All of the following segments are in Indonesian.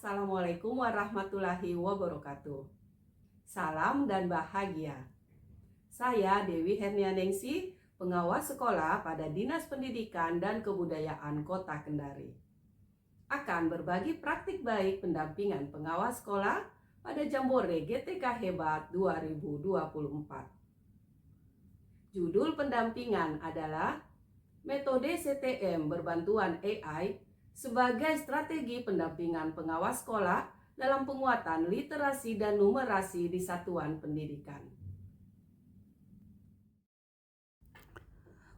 Assalamualaikum warahmatullahi wabarakatuh. Salam dan bahagia. Saya Dewi Hernianingsi, pengawas sekolah pada Dinas Pendidikan dan Kebudayaan Kota Kendari. Akan berbagi praktik baik pendampingan pengawas sekolah pada Jambore GTK Hebat 2024. Judul pendampingan adalah Metode CTM berbantuan AI sebagai strategi pendampingan pengawas sekolah dalam penguatan literasi dan numerasi di satuan pendidikan.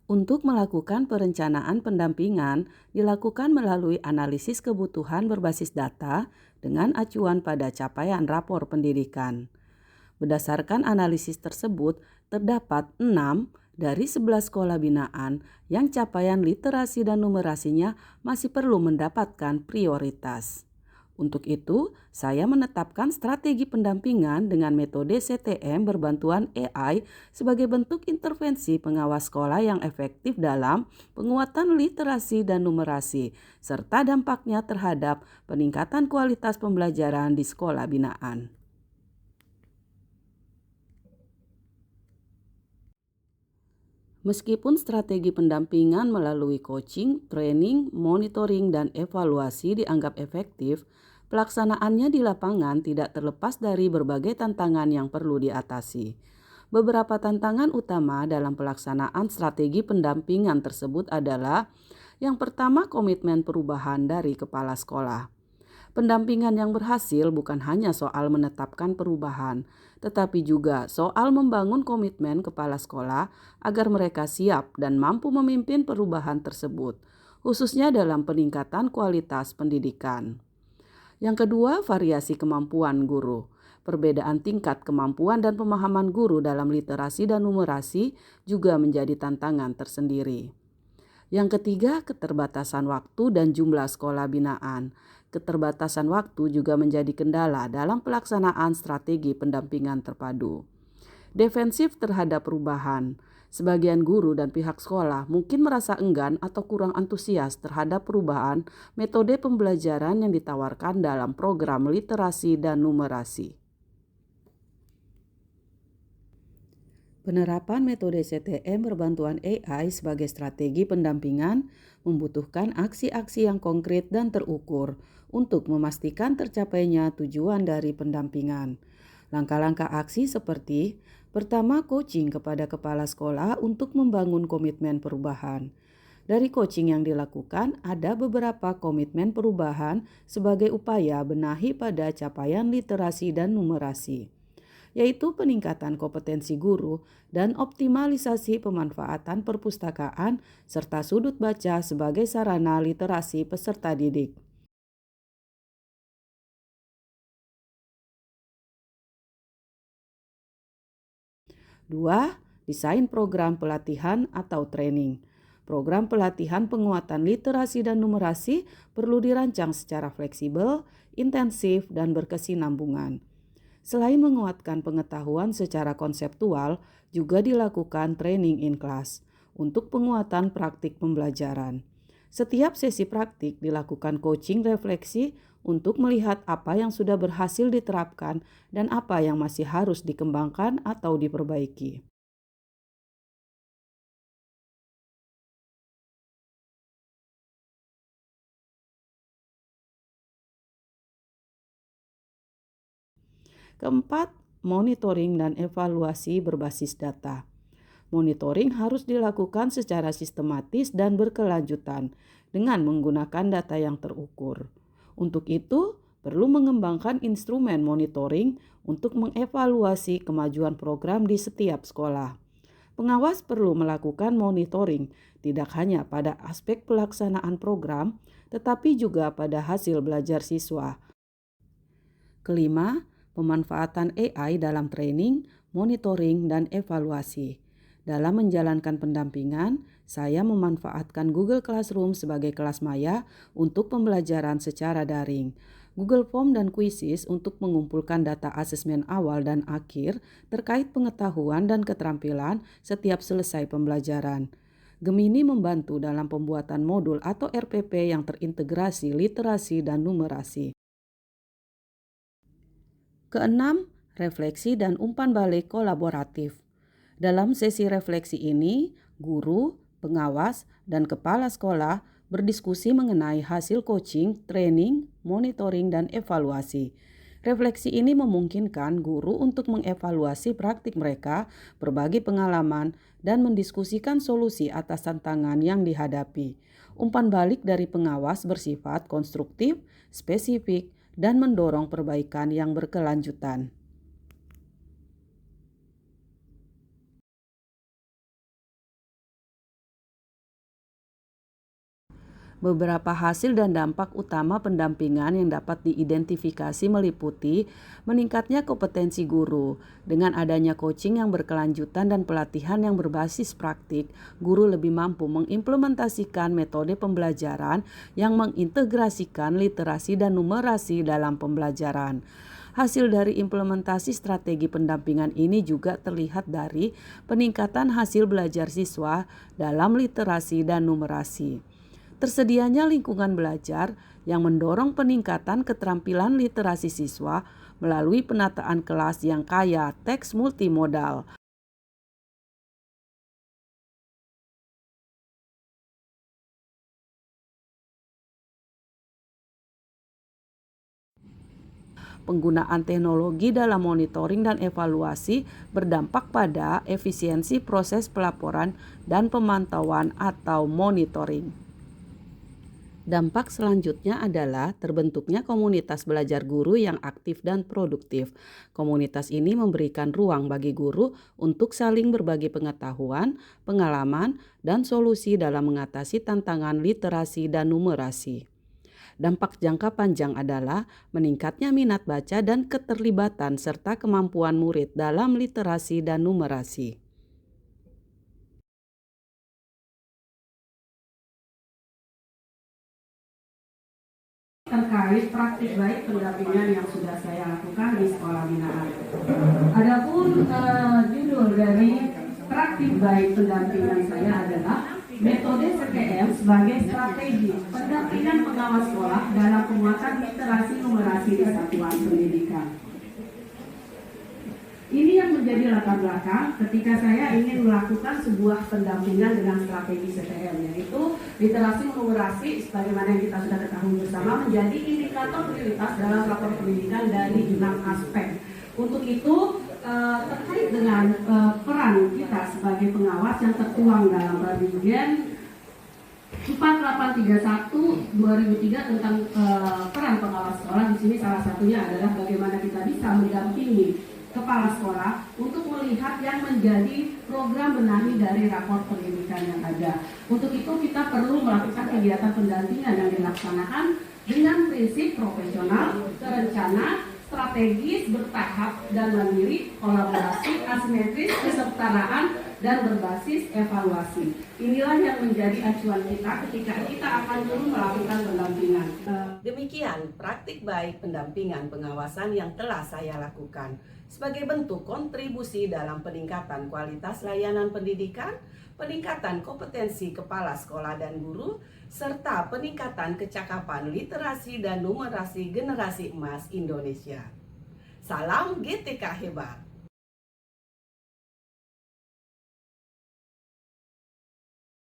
Untuk melakukan perencanaan pendampingan dilakukan melalui analisis kebutuhan berbasis data dengan acuan pada capaian rapor pendidikan. Berdasarkan analisis tersebut, terdapat 6 dari 11 sekolah binaan yang capaian literasi dan numerasinya masih perlu mendapatkan prioritas. Untuk itu, saya menetapkan strategi pendampingan dengan metode CTM berbantuan AI sebagai bentuk intervensi pengawas sekolah yang efektif dalam penguatan literasi dan numerasi, serta dampaknya terhadap peningkatan kualitas pembelajaran di sekolah binaan. Meskipun strategi pendampingan melalui coaching, training, monitoring, dan evaluasi dianggap efektif, pelaksanaannya di lapangan tidak terlepas dari berbagai tantangan yang perlu diatasi. Beberapa tantangan utama dalam pelaksanaan strategi pendampingan tersebut adalah: yang pertama, komitmen perubahan dari kepala sekolah. Pendampingan yang berhasil bukan hanya soal menetapkan perubahan, tetapi juga soal membangun komitmen kepala sekolah agar mereka siap dan mampu memimpin perubahan tersebut, khususnya dalam peningkatan kualitas pendidikan. Yang kedua, variasi kemampuan guru. Perbedaan tingkat kemampuan dan pemahaman guru dalam literasi dan numerasi juga menjadi tantangan tersendiri. Yang ketiga, keterbatasan waktu dan jumlah sekolah binaan. Keterbatasan waktu juga menjadi kendala dalam pelaksanaan strategi pendampingan terpadu. Defensif terhadap perubahan. Sebagian guru dan pihak sekolah mungkin merasa enggan atau kurang antusias terhadap perubahan metode pembelajaran yang ditawarkan dalam program literasi dan numerasi. Penerapan metode CTM berbantuan AI sebagai strategi pendampingan membutuhkan aksi-aksi yang konkret dan terukur untuk memastikan tercapainya tujuan dari pendampingan. Langkah-langkah aksi seperti: pertama, coaching kepada kepala sekolah untuk membangun komitmen perubahan. Dari coaching yang dilakukan, ada beberapa komitmen perubahan sebagai upaya benahi pada capaian literasi dan numerasi, yaitu peningkatan kompetensi guru dan optimalisasi pemanfaatan perpustakaan serta sudut baca sebagai sarana literasi peserta didik. Dua, desain program pelatihan atau training. Program pelatihan penguatan literasi dan numerasi perlu dirancang secara fleksibel, intensif, dan berkesinambungan. Selain menguatkan pengetahuan secara konseptual, juga dilakukan training in class untuk penguatan praktik pembelajaran. Setiap sesi praktik dilakukan coaching refleksi untuk melihat apa yang sudah berhasil diterapkan dan apa yang masih harus dikembangkan atau diperbaiki. Keempat, monitoring dan evaluasi berbasis data. Monitoring harus dilakukan secara sistematis dan berkelanjutan dengan menggunakan data yang terukur. Untuk itu, perlu mengembangkan instrumen monitoring untuk mengevaluasi kemajuan program di setiap sekolah. Pengawas perlu melakukan monitoring tidak hanya pada aspek pelaksanaan program, tetapi juga pada hasil belajar siswa. Kelima, pemanfaatan AI dalam training, monitoring, dan evaluasi. Dalam menjalankan pendampingan, saya memanfaatkan Google Classroom sebagai kelas maya untuk pembelajaran secara daring, Google Form dan Quizzes untuk mengumpulkan data asesmen awal dan akhir terkait pengetahuan dan keterampilan setiap selesai pembelajaran. Gemini membantu dalam pembuatan modul atau RPP yang terintegrasi literasi dan numerasi. Keenam, refleksi dan umpan balik kolaboratif. Dalam sesi refleksi ini, guru, pengawas, dan kepala sekolah berdiskusi mengenai hasil coaching, training, monitoring, dan evaluasi. Refleksi ini memungkinkan guru untuk mengevaluasi praktik mereka, berbagi pengalaman, dan mendiskusikan solusi atas tantangan yang dihadapi. Umpan balik dari pengawas bersifat konstruktif, spesifik, dan mendorong perbaikan yang berkelanjutan. Beberapa hasil dan dampak utama pendampingan yang dapat diidentifikasi meliputi meningkatnya kompetensi guru. Dengan adanya coaching yang berkelanjutan dan pelatihan yang berbasis praktik, guru lebih mampu mengimplementasikan metode pembelajaran yang mengintegrasikan literasi dan numerasi dalam pembelajaran. Hasil dari implementasi strategi pendampingan ini juga terlihat dari peningkatan hasil belajar siswa dalam literasi dan numerasi. Tersedianya lingkungan belajar yang mendorong peningkatan keterampilan literasi siswa melalui penataan kelas yang kaya teks multimodal. Penggunaan teknologi dalam monitoring dan evaluasi berdampak pada efisiensi proses pelaporan dan pemantauan atau monitoring. Dampak selanjutnya adalah terbentuknya komunitas belajar guru yang aktif dan produktif. Komunitas ini memberikan ruang bagi guru untuk saling berbagi pengetahuan, pengalaman, dan solusi dalam mengatasi tantangan literasi dan numerasi. Dampak jangka panjang adalah meningkatnya minat baca dan keterlibatan serta kemampuan murid dalam literasi dan numerasi. Terkait praktik baik pendampingan yang sudah saya lakukan di sekolah binaan. Adapun judul dari praktik baik pendampingan saya adalah metode CPM sebagai strategi pendampingan pengawas sekolah dalam penguatan literasi numerasi di satuan pendidikan. Ini yang menjadi latar belakang ketika saya ingin melakukan sebuah pendampingan dengan strategi CPM, yaitu literasi numerasi sebagaimana yang kita sudah ketahui bersama menjadi indikator prioritas dalam rapor pendidikan dari 6 aspek. Untuk itu terkait dengan peran kita sebagai pengawas yang tertuang dalam Permen 4831 2003 tentang peran pengawas sekolah. Di sini salah satunya adalah bagaimana kita bisa mendampingi kepala sekolah untuk melihat yang menjadi program benahi dari rapor pendidikan yang ada. Untuk itu kita perlu melakukan kegiatan pendampingan yang dilaksanakan dengan prinsip profesional, terencana, strategis, bertahap, dan mandiri, kolaborasi, asimetris, kesetaraan, dan berbasis evaluasi. Inilah yang menjadi acuan kita ketika kita akan turun melakukan pendampingan. Demikian praktik baik pendampingan pengawasan yang telah saya lakukan sebagai bentuk kontribusi dalam peningkatan kualitas layanan pendidikan, peningkatan kompetensi kepala sekolah dan guru, serta peningkatan kecakapan literasi dan numerasi generasi emas Indonesia. Salam GTK hebat.